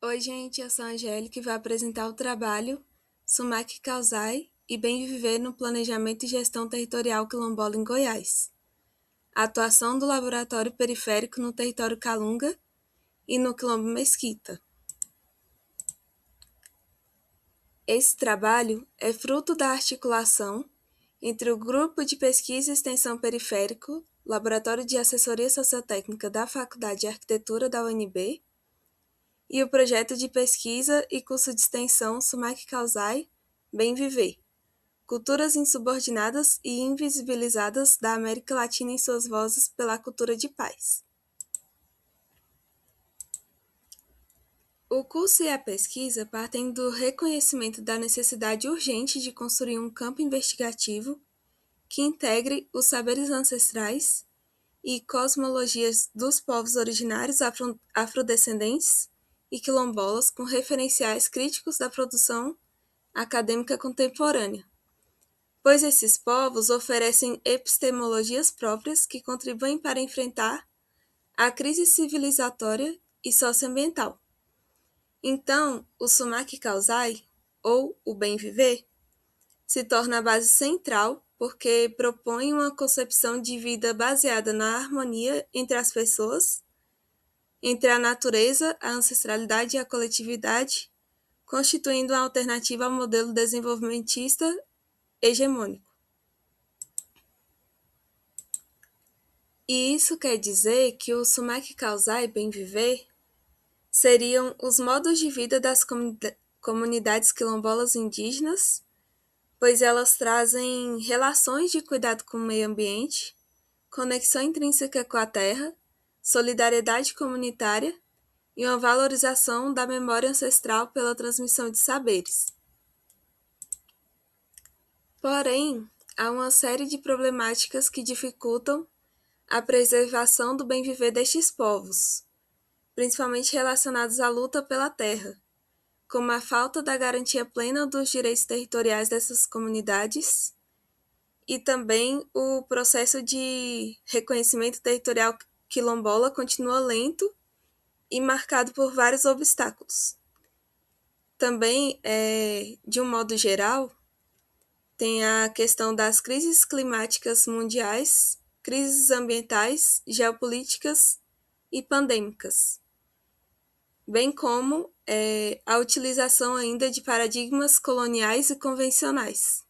Oi, gente, eu sou a Angélica e vou apresentar o trabalho Sumac Causai e Bem Viver no Planejamento e Gestão Territorial Quilombola em Goiás. A atuação do Laboratório Periférico no Território Calunga e no Quilombo Mesquita. Esse trabalho é fruto da articulação entre o Grupo de Pesquisa e Extensão Periférico, Laboratório de Assessoria Sociotécnica da Faculdade de Arquitetura da UNB, e o projeto de pesquisa e curso de extensão Sumac Causai Bem Viver, Culturas Insubordinadas e Invisibilizadas da América Latina em suas vozes pela cultura de paz. O curso e a pesquisa partem do reconhecimento da necessidade urgente de construir um campo investigativo que integre os saberes ancestrais e cosmologias dos povos originários afrodescendentes e quilombolas com referenciais críticos da produção acadêmica contemporânea, pois esses povos oferecem epistemologias próprias que contribuem para enfrentar a crise civilizatória e socioambiental. Então, o Sumac Causai, ou o Bem Viver, se torna a base central porque propõe uma concepção de vida baseada na harmonia entre as pessoas, entre a natureza, a ancestralidade e a coletividade, constituindo uma alternativa ao modelo desenvolvimentista hegemônico. E isso quer dizer que o Sumac Causai Bem Viver seriam os modos de vida das comunidades quilombolas indígenas, pois elas trazem relações de cuidado com o meio ambiente, conexão intrínseca com a terra, solidariedade comunitária e uma valorização da memória ancestral pela transmissão de saberes. Porém, há uma série de problemáticas que dificultam a preservação do bem viver destes povos, principalmente relacionados à luta pela terra, como a falta da garantia plena dos direitos territoriais dessas comunidades e também o processo de reconhecimento territorial quilombola continua lento e marcado por vários obstáculos. Também, de um modo geral, tem a questão das crises climáticas mundiais, crises ambientais, geopolíticas e pandêmicas, bem como a utilização ainda de paradigmas coloniais e convencionais.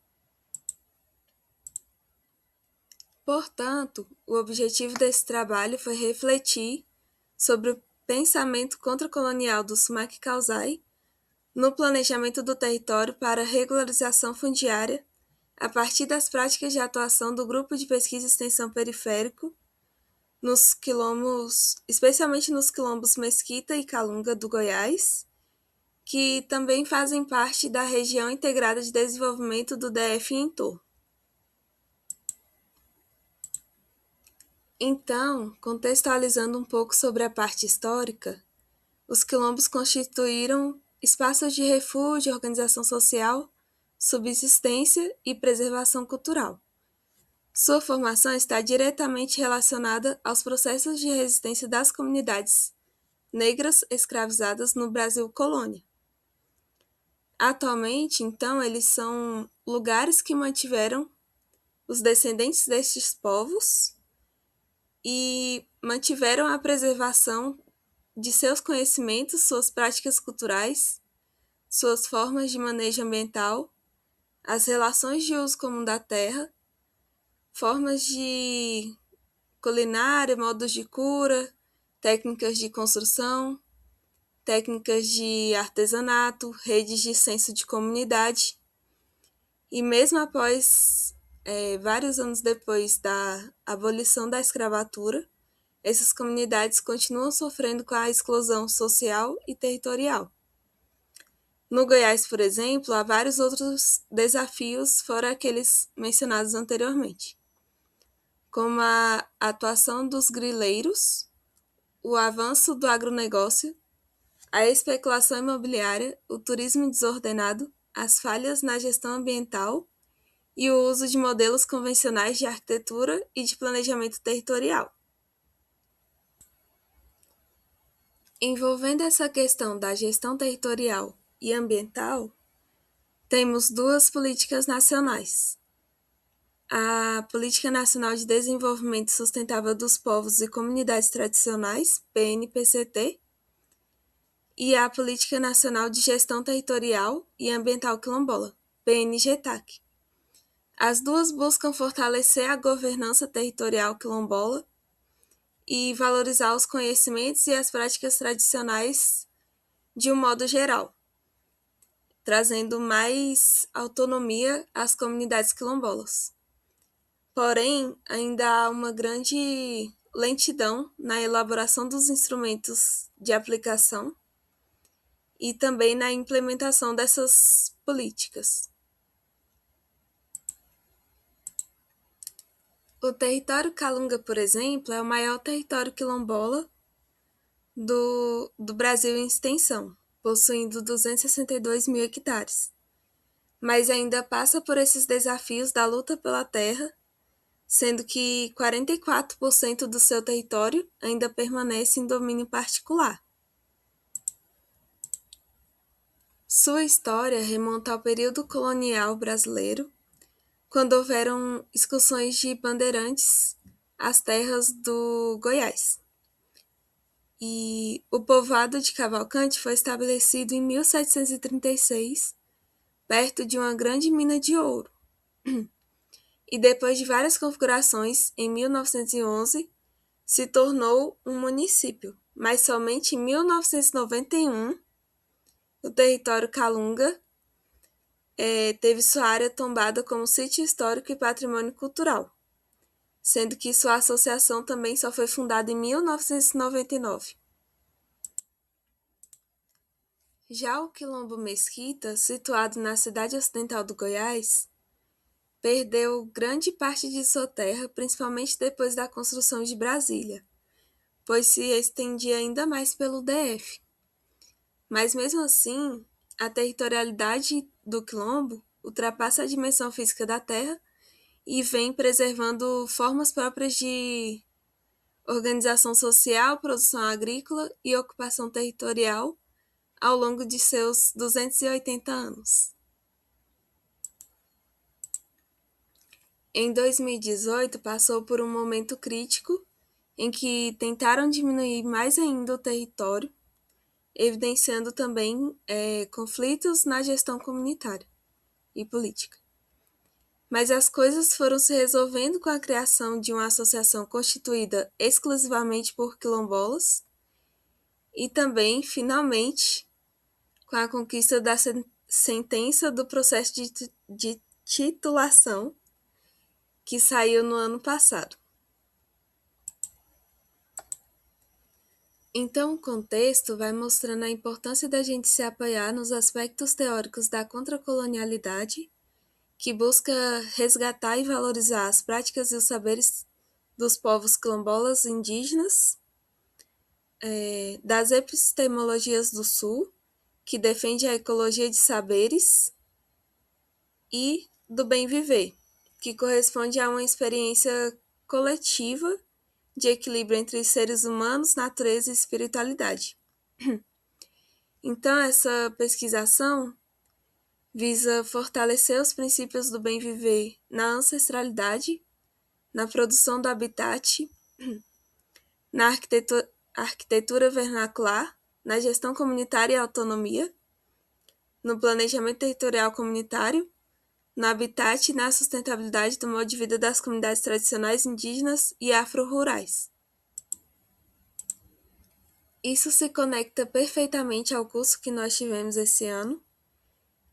Portanto, o objetivo desse trabalho foi refletir sobre o pensamento contracolonial do Sumac Causai no planejamento do território para regularização fundiária a partir das práticas de atuação do Grupo de Pesquisa e Extensão Periférico nos quilombos, especialmente nos quilombos Mesquita e Calunga do Goiás, que também fazem parte da região integrada de desenvolvimento do DF e entorno. Então, contextualizando um pouco sobre a parte histórica, os quilombos constituíram espaços de refúgio, organização social, subsistência e preservação cultural. Sua formação está diretamente relacionada aos processos de resistência das comunidades negras escravizadas no Brasil colônia. Atualmente, então, eles são lugares que mantiveram os descendentes destes povos e mantiveram a preservação de seus conhecimentos, suas práticas culturais, suas formas de manejo ambiental, as relações de uso comum da terra, formas de culinária, modos de cura, técnicas de construção, técnicas de artesanato, redes de senso de comunidade. E mesmo após, vários anos depois da abolição da escravatura, essas comunidades continuam sofrendo com a exclusão social e territorial. No Goiás, por exemplo, há vários outros desafios fora aqueles mencionados anteriormente, como a atuação dos grileiros, o avanço do agronegócio, a especulação imobiliária, o turismo desordenado, as falhas na gestão ambiental e o uso de modelos convencionais de arquitetura e de planejamento territorial. Envolvendo essa questão da gestão territorial e ambiental, temos duas políticas nacionais. A Política Nacional de Desenvolvimento Sustentável dos Povos e Comunidades Tradicionais, PNPCT, e a Política Nacional de Gestão Territorial e Ambiental Quilombola, PNGTAC. As duas buscam fortalecer a governança territorial quilombola e valorizar os conhecimentos e as práticas tradicionais de um modo geral, trazendo mais autonomia às comunidades quilombolas. Porém, ainda há uma grande lentidão na elaboração dos instrumentos de aplicação e também na implementação dessas políticas. O território Calunga, por exemplo, é o maior território quilombola do Brasil em extensão, possuindo 262 mil hectares, mas ainda passa por esses desafios da luta pela terra, sendo que 44% do seu território ainda permanece em domínio particular. Sua história remonta ao período colonial brasileiro, quando houveram excursões de bandeirantes às terras do Goiás. E o povoado de Cavalcante foi estabelecido em 1736, perto de uma grande mina de ouro. E depois de várias configurações, em 1911, se tornou um município, mas somente em 1991, o território Calunga teve sua área tombada como sítio histórico e patrimônio cultural, sendo que sua associação também só foi fundada em 1999. Já o Quilombo Mesquita, situado na cidade ocidental do Goiás, perdeu grande parte de sua terra, principalmente depois da construção de Brasília, pois se estendia ainda mais pelo DF. Mas mesmo assim, a territorialidade do quilombo ultrapassa a dimensão física da terra e vem preservando formas próprias de organização social, produção agrícola e ocupação territorial ao longo de seus 280 anos. Em 2018, passou por um momento crítico em que tentaram diminuir mais ainda o território, evidenciando também conflitos na gestão comunitária e política. Mas as coisas foram se resolvendo com a criação de uma associação constituída exclusivamente por quilombolas e também, finalmente, com a conquista da sentença do processo de titulação, que saiu no ano passado. Então, o contexto vai mostrando a importância da gente se apoiar nos aspectos teóricos da contracolonialidade, que busca resgatar e valorizar as práticas e os saberes dos povos quilombolas indígenas, das epistemologias do Sul, que defende a ecologia de saberes, e do bem viver, que corresponde a uma experiência coletiva de equilíbrio entre seres humanos, natureza e espiritualidade. Então, essa pesquisação visa fortalecer os princípios do bem viver na ancestralidade, na produção do habitat, na arquitetura vernacular, na gestão comunitária e autonomia, no planejamento territorial comunitário, no habitat e na sustentabilidade do modo de vida das comunidades tradicionais indígenas e afro-rurais. Isso se conecta perfeitamente ao curso que nós tivemos esse ano,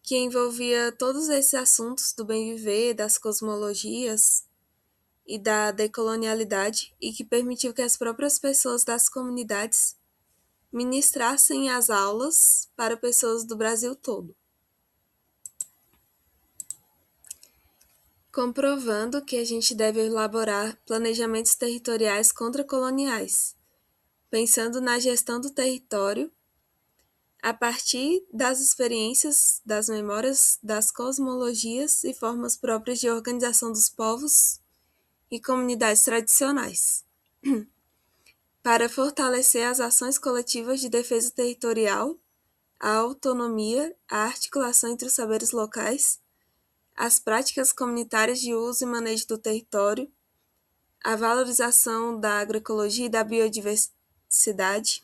que envolvia todos esses assuntos do bem viver, das cosmologias e da decolonialidade, e que permitiu que as próprias pessoas das comunidades ministrassem as aulas para pessoas do Brasil todo, comprovando que a gente deve elaborar planejamentos territoriais contracoloniais, pensando na gestão do território a partir das experiências, das memórias, das cosmologias e formas próprias de organização dos povos e comunidades tradicionais. para fortalecer as ações coletivas de defesa territorial, a autonomia, a articulação entre os saberes locais, as práticas comunitárias de uso e manejo do território, a valorização da agroecologia e da biodiversidade,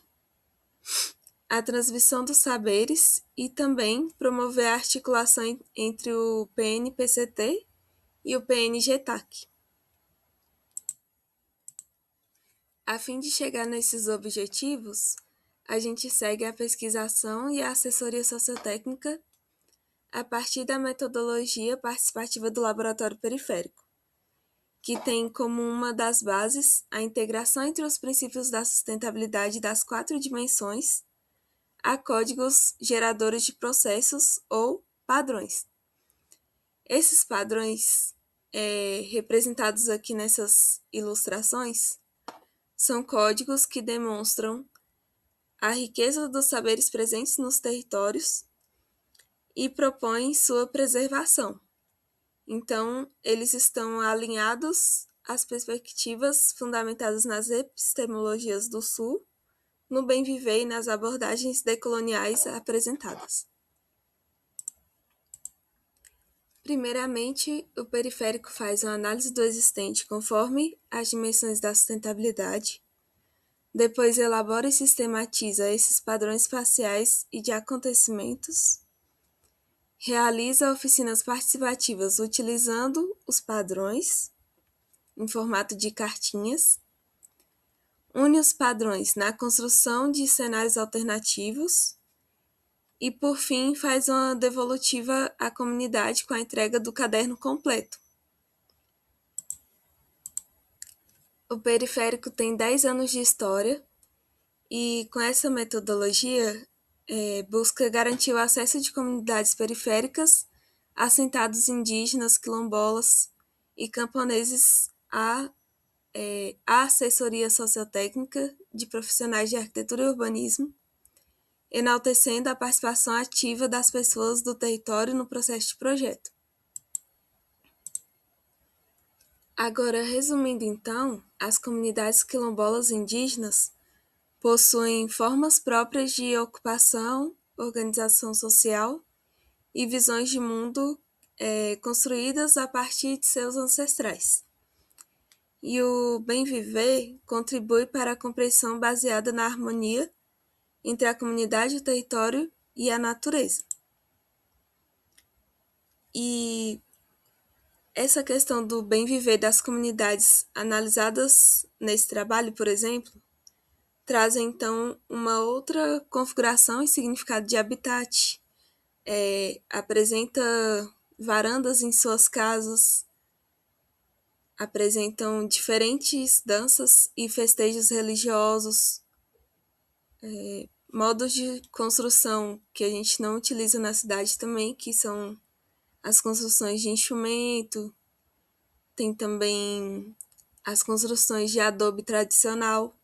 a transmissão dos saberes e também promover a articulação entre o PNPCT e o PNGTAC. A fim de chegar nesses objetivos, a gente segue a pesquisação e a assessoria sociotécnica a partir da metodologia participativa do Laboratório Periférico, que tem como uma das bases a integração entre os princípios da sustentabilidade das 4 dimensões a códigos geradores de processos ou padrões. Esses padrões, representados aqui nessas ilustrações, são códigos que demonstram a riqueza dos saberes presentes nos territórios e propõem sua preservação. Então, eles estão alinhados às perspectivas fundamentadas nas epistemologias do Sul, no bem viver e nas abordagens decoloniais apresentadas. Primeiramente, o periférico faz uma análise do existente conforme as dimensões da sustentabilidade, depois elabora e sistematiza esses padrões espaciais e de acontecimentos, realiza oficinas participativas utilizando os padrões em formato de cartinhas, une os padrões na construção de cenários alternativos e, por fim, faz uma devolutiva à comunidade com a entrega do caderno completo. O periférico tem 10 anos de história e, com essa metodologia, busca garantir o acesso de comunidades periféricas, assentados indígenas, quilombolas e camponeses à assessoria sociotécnica de profissionais de arquitetura e urbanismo, enaltecendo a participação ativa das pessoas do território no processo de projeto. Agora, resumindo então, as comunidades quilombolas indígenas possuem formas próprias de ocupação, organização social e visões de mundo construídas a partir de seus ancestrais. E o bem viver contribui para a compreensão baseada na harmonia entre a comunidade, o território e a natureza. E essa questão do bem viver das comunidades analisadas nesse trabalho, por exemplo, traz então uma outra configuração e significado de habitat. Apresenta varandas em suas casas, apresentam diferentes danças e festejos religiosos, modos de construção que a gente não utiliza na cidade também, que são as construções de enxumento, tem também as construções de adobe tradicional,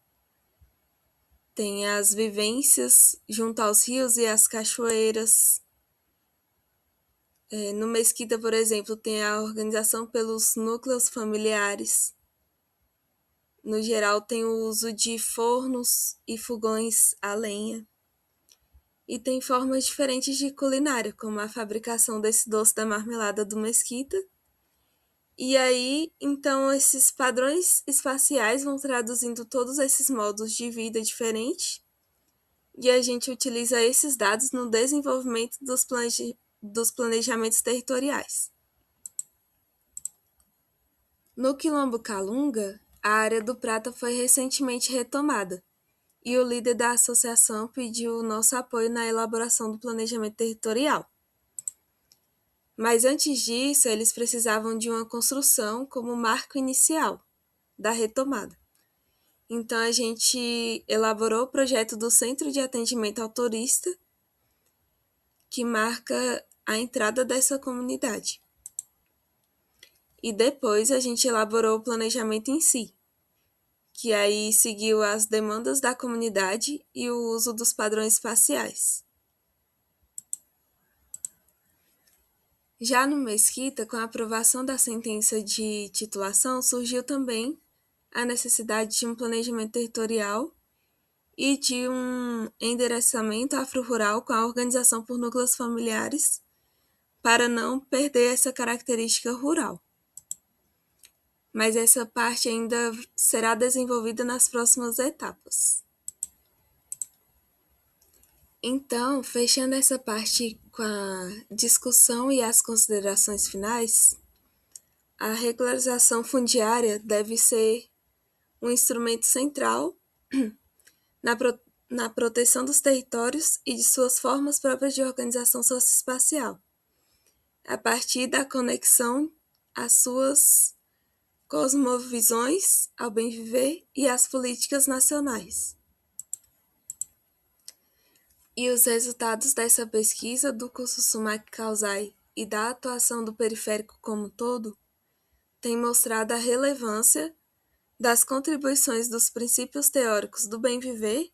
tem as vivências junto aos rios e às cachoeiras. No Mesquita, por exemplo, tem a organização pelos núcleos familiares. No geral, tem o uso de fornos e fogões a lenha. E tem formas diferentes de culinária, como a fabricação desse doce da marmelada do Mesquita. E aí, então, esses padrões espaciais vão traduzindo todos esses modos de vida diferentes. E a gente utiliza esses dados no desenvolvimento dos planejamentos territoriais. No Quilombo Calunga, a área do Prata foi recentemente retomada, e o líder da associação pediu nosso apoio na elaboração do planejamento territorial. Mas antes disso, eles precisavam de uma construção como marco inicial da retomada. Então, a gente elaborou o projeto do Centro de Atendimento ao Turista, que marca a entrada dessa comunidade. E depois a gente elaborou o planejamento em si, que aí seguiu as demandas da comunidade e o uso dos padrões espaciais. Já no Mesquita, com a aprovação da sentença de titulação, surgiu também a necessidade de um planejamento territorial e de um endereçamento afro-rural com a organização por núcleos familiares, para não perder essa característica rural. Mas essa parte ainda será desenvolvida nas próximas etapas. Então, fechando essa parte com a discussão e as considerações finais, a regularização fundiária deve ser um instrumento central na proteção dos territórios e de suas formas próprias de organização socioespacial, a partir da conexão às suas cosmovisões, ao bem viver e às políticas nacionais. E os resultados dessa pesquisa do curso Sumac Causai e da atuação do periférico como um todo têm mostrado a relevância das contribuições dos princípios teóricos do bem viver,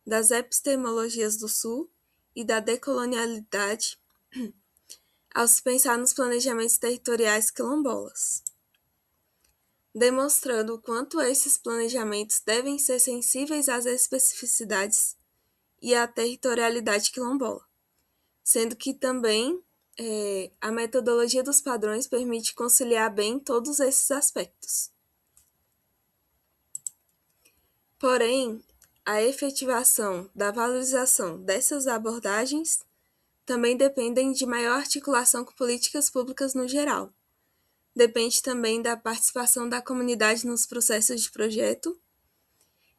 das epistemologias do Sul e da decolonialidade ao se pensar nos planejamentos territoriais quilombolas, demonstrando o quanto esses planejamentos devem ser sensíveis às especificidades e à territorialidade quilombola, sendo que também a metodologia dos padrões permite conciliar bem todos esses aspectos. Porém, a efetivação da valorização dessas abordagens também dependem de maior articulação com políticas públicas no geral. Depende também da participação da comunidade nos processos de projeto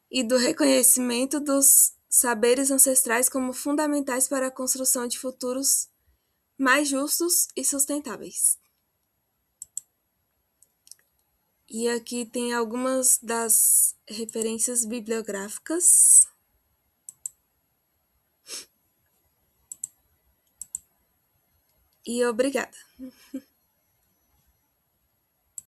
e do reconhecimento dos saberes ancestrais como fundamentais para a construção de futuros mais justos e sustentáveis. E aqui tem algumas das referências bibliográficas. E obrigada.